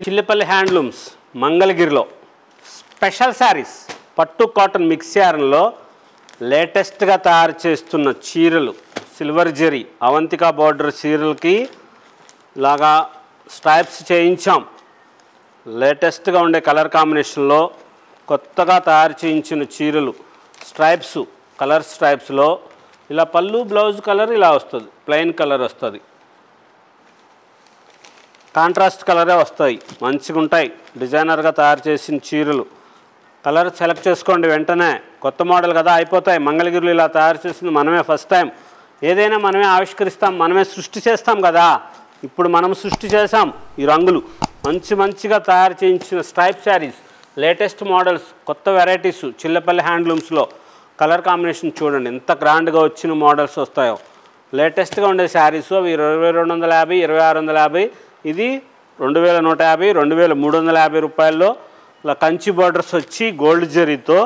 Chillapalli handlooms మంగళగిరిలో special saris పట్టు cotton mix యార్న్లో లేటెస్ట్గా తయారు చేస్తున్న చీరలు సిల్వర్ జరీ అవంతికా బార్డర్ చీరలకి లాగా స్ట్రైప్స్ చేయించాం. లేటెస్ట్గా ఉండే కలర్ కాంబినేషన్లో కొత్తగా తయారు చేయించిన చీరలు స్ట్రైప్స్ కలర్ స్ట్రైప్స్లో ఇలా పళ్ళు బ్లౌజ్ కలర్ ఇలా వస్తుంది, ప్లెయిన్ కలర్ వస్తుంది, కాంట్రాస్ట్ కలరే వస్తాయి, మంచిగా ఉంటాయి. డిజైనర్గా తయారు చేసిన చీరలు కలర్ సెలెక్ట్ చేసుకోండి వెంటనే. కొత్త మోడల్ కదా అయిపోతాయి. మంగళగిరిలో ఇలా తయారు చేసింది మనమే ఫస్ట్ టైం. ఏదైనా మనమే ఆవిష్కరిస్తాం, మనమే సృష్టి చేస్తాం కదా. ఇప్పుడు మనం సృష్టి చేసాం ఈ రంగులు. మంచిగా తయారు చేయించిన స్ట్రైప్ శారీస్, లేటెస్ట్ మోడల్స్, కొత్త వెరైటీస్ చిల్లపల్లి హ్యాండ్లూమ్స్లో. కలర్ కాంబినేషన్ చూడండి ఎంత గ్రాండ్గా వచ్చిన మోడల్స్ వస్తాయో. లేటెస్ట్గా ఉండే శారీస్ అవి 2250, 2650, ఇది 2150, 2350 రూపాయల్లో. ఇలా కంచి బార్డర్స్ వచ్చి గోల్డ్ జరీతో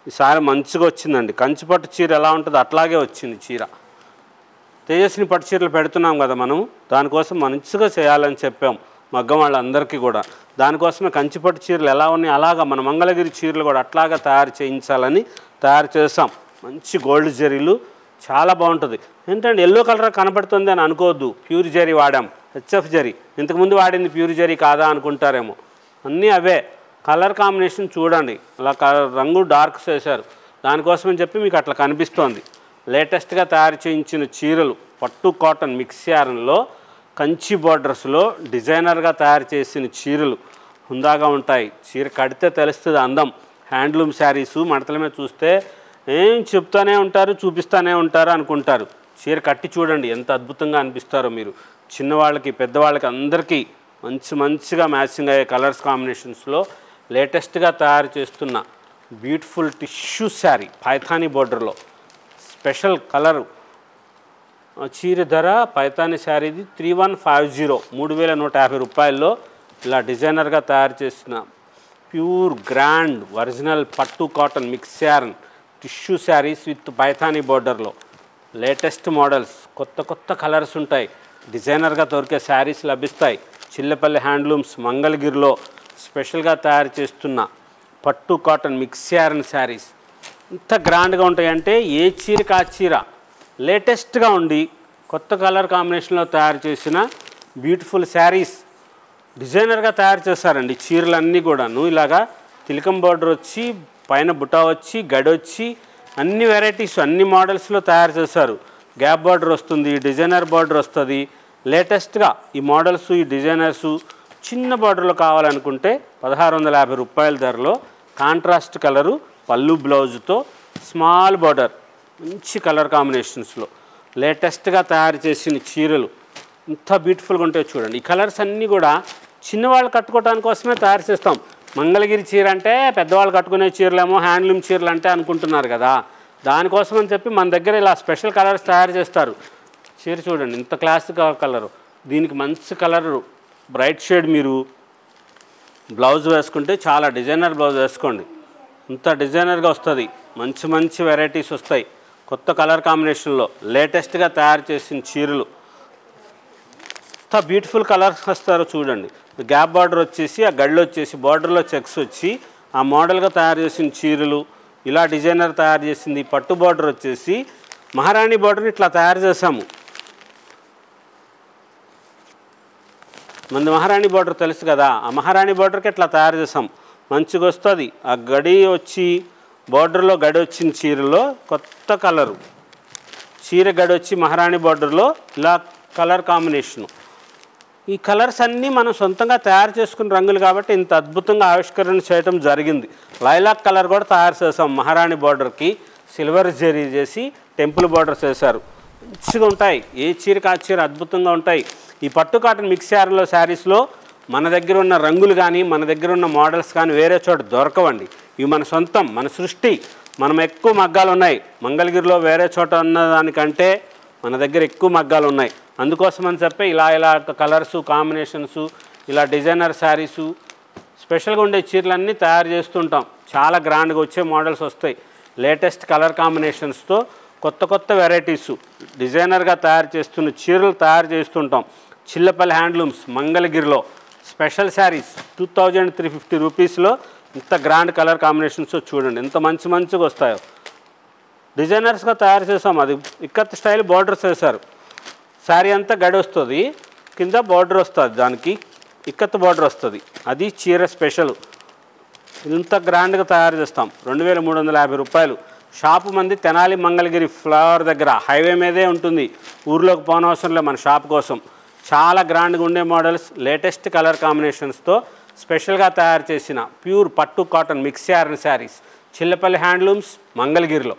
ఈసారి మంచిగా వచ్చిందండి. కంచి పట్టు చీర ఎలా ఉంటుందో అట్లాగే వచ్చింది చీర. తేజస్విని పట్టు చీరలు పెడుతున్నాం కదా మనం, దానికోసం మంచిగా చేయాలని చెప్పాం మగ్గం వాళ్ళందరికీ కూడా. దానికోసమే కంచి పట్టు చీరలు ఎలా ఉన్నాయి అలాగా మన మంగళగిరి చీరలు కూడా అట్లాగా తయారు చేయించాలని తయారు చేసాం. మంచి గోల్డ్ జరీలు చాలా బాగుంటుంది. ఏంటంటే ఎల్లో కలర్ కనపడుతుంది అని అనుకోవద్దు, ప్యూర్ జరీ వాడాం, హెచ్ఎఫ్ జరీ. ఇంతకుముందు వాడింది ప్యూర్ జరీ కాదా అనుకుంటారేమో, అన్నీ అవే. కలర్ కాంబినేషన్ చూడండి, అలా రంగు డార్క్స్ వేశారు, దానికోసమని చెప్పి మీకు అట్లా కనిపిస్తోంది. లేటెస్ట్గా తయారు చేయించిన చీరలు పట్టు కాటన్ మిక్స్ యార్న్లో కంచి బార్డర్స్లో డిజైనర్గా తయారు చేసిన చీరలు హుందాగా ఉంటాయి. చీర కడితే తెలుస్తుంది అందం. హ్యాండ్లూమ్ శారీసు మడతల మీద చూస్తే ఏం చెప్తానే ఉంటారు, చూపిస్తూనే ఉంటారు అనుకుంటారు. చీర కట్టి చూడండి ఎంత అద్భుతంగా అనిపిస్తారో మీరు. చిన్నవాళ్ళకి పెద్దవాళ్ళకి అందరికీ మంచిగా మ్యాచింగ్ అయ్యే కలర్స్ కాంబినేషన్స్లో లేటెస్ట్గా తయారు చేస్తున్న బ్యూటిఫుల్ టిష్యూ శారీ పైథానీ బార్డర్లో స్పెషల్ కలరు. చీర ధర పైథానీ శారీది 3150, 3150 రూపాయల్లో ఇలా డిజైనర్గా తయారు చేసిన ప్యూర్ గ్రాండ్ ఒరిజినల్ పట్టు cotton mix yarn tissue saris with Paithani బార్డర్లో. లేటెస్ట్ మోడల్స్, కొత్త కలర్స్ ఉంటాయి. డిజైనర్గా దొరికే శారీస్ లభిస్తాయి. చిల్లపల్లి హ్యాండ్లూమ్స్ మంగళగిరిలో స్పెషల్గా తయారు చేస్తున్న పట్టు కాటన్ మిక్స్ యార్న్ శారీస్ ఇంత గ్రాండ్గా ఉంటాయంటే ఏ చీరకి ఆ చీర లేటెస్ట్గా ఉండి కొత్త కలర్ కాంబినేషన్లో తయారు చేసిన బ్యూటిఫుల్ శారీస్ డిజైనర్గా తయారు చేశారండి. చీరలన్నీ కూడాను ఇలాగా తిలకం బార్డర్ వచ్చి పైన బుటా వచ్చి గడి వచ్చి అన్ని వెరైటీస్ అన్ని మోడల్స్లో తయారు చేశారు. గ్యాప్ బార్డర్ వస్తుంది, డిజైనర్ బార్డర్ వస్తుంది. లేటెస్ట్గా ఈ మోడల్స్ ఈ డిజైనర్సు చిన్న బార్డర్లో కావాలనుకుంటే 1650 రూపాయల ధరలో కాంట్రాస్ట్ కలరు పళ్ళు బ్లౌజుతో స్మాల్ బార్డర్ మంచి కలర్ కాంబినేషన్స్లో లేటెస్ట్గా తయారు చేసిన చీరలు ఇంత బ్యూటిఫుల్గా ఉంటాయో చూడండి. ఈ కలర్స్ అన్నీ కూడా చిన్నవాళ్ళు కట్టుకోవడానికి కోసమే తయారు చేస్తాం. మంగళగిరి చీర అంటే పెద్దవాళ్ళు కట్టుకునే చీరలేమో హ్యాండ్లూమ్ చీరలు అంటే అనుకుంటున్నారు కదా. దానికోసం అని చెప్పి మన దగ్గర ఇలా స్పెషల్ కలర్స్ తయారు చేస్తారు. చీర చూడండి ఇంత క్లాసిక్ కలరు, దీనికి మంచి కలరు బ్రైట్ షేడ్. మీరు బ్లౌజ్ వేసుకుంటే చాలా డిజైనర్ బ్లౌజ్ వేసుకోండి, ఇంత డిజైనర్గా వస్తుంది. మంచి వెరైటీస్ వస్తాయి. కొత్త కలర్ కాంబినేషన్లో లేటెస్ట్గా తయారు చేసిన చీరలు ఎంత బ్యూటిఫుల్ కలర్స్ వస్తారో చూడండి. గ్యాప్ బార్డర్ వచ్చేసి ఆ గళ్ళు వచ్చేసి బార్డర్లో చెక్స్ వచ్చి ఆ మోడల్గా తయారు చేసిన చీరలు. ఇలా డిజైనర్ తయారు చేసింది. పట్టు బార్డర్ వచ్చేసి మహారాణి బార్డర్ ఇట్లా తయారు చేసాము. మన మహారాణి బార్డర్ తెలుసు కదా, ఆ మహారాణి బార్డర్కి ఇట్లా తయారు చేసాం. మంచిగా వస్తుంది. ఆ గడి వచ్చి బార్డర్లో గడి వచ్చిన చీరలో కొత్త కలరు, చీర గడి వచ్చి మహారాణి బార్డర్లో ఇలా కలర్ కాంబినేషను. ఈ కలర్స్ అన్నీ మనం సొంతంగా తయారు చేసుకున్న రంగులు కాబట్టి ఇంత అద్భుతంగా ఆవిష్కరణ చేయడం జరిగింది. లైలాక్ కలర్ కూడా తయారు చేసాం. మహారాణి బార్డర్కి సిల్వర్ జరీ చేసి టెంపుల్ బార్డర్స్ వేశారు. మంచిగా ఉంటాయి. ఏ చీరకి ఆ చీర అద్భుతంగా ఉంటాయి. ఈ పట్టు కాటన్ మిక్స్ యార్న్లో శారీస్లో మన దగ్గర ఉన్న రంగులు కానీ మన దగ్గర ఉన్న మోడల్స్ కానీ వేరే చోట దొరకవండి. ఇవి మన సొంతం, మన సృష్టి. మనం ఎక్కువ మగ్గాలు ఉన్నాయి మంగళగిరిలో, వేరే చోట ఉన్న దానికంటే మన దగ్గర ఎక్కువ మగ్గాలు ఉన్నాయి. అందుకోసం అని చెప్పి ఇలా కలర్సు కాంబినేషన్సు ఇలా డిజైనర్ శారీసు స్పెషల్గా ఉండే చీరలన్నీ తయారు చేస్తుంటాం. చాలా గ్రాండ్గా వచ్చే మోడల్స్ వస్తాయి. లేటెస్ట్ కలర్ కాంబినేషన్స్తో కొత్త వెరైటీస్ డిజైనర్గా తయారు చేస్తున్న చీరలు తయారు చేస్తుంటాం. చిల్లపల్లి హ్యాండ్లూమ్స్ మంగళగిరిలో స్పెషల్ శారీస్ 2350 రూపీస్లో ఇంత గ్రాండ్ కలర్ కాంబినేషన్స్ చూడండి ఎంత మంచిగా వస్తాయో. డిజైనర్స్గా తయారు చేసాం. అది ఇక్కత్ స్టైల్ బార్డర్స్ వేశారు. శారీ అంతా గడి వస్తుంది, కింద బార్డర్ వస్తుంది, దానికి ఇక్కత్ బార్డర్ వస్తుంది. అది చీర స్పెషల్. ఇంత గ్రాండ్గా తయారు చేస్తాం. 2350 రూపాయలు. షాపు మంది తెనాలి మంగళగిరి ఫ్లవర్ దగ్గర హైవే మీదే ఉంటుంది. ఊర్లోకి పోనవసరం లేదు మన షాప్ కోసం. చాలా గ్రాండ్గా ఉండే మోడల్స్, లేటెస్ట్ కలర్ కాంబినేషన్స్తో స్పెషల్గా తయారు చేసిన ప్యూర్ పట్టు cotton mix yarn sarees Chillapalli handlooms మంగళగిరిలో.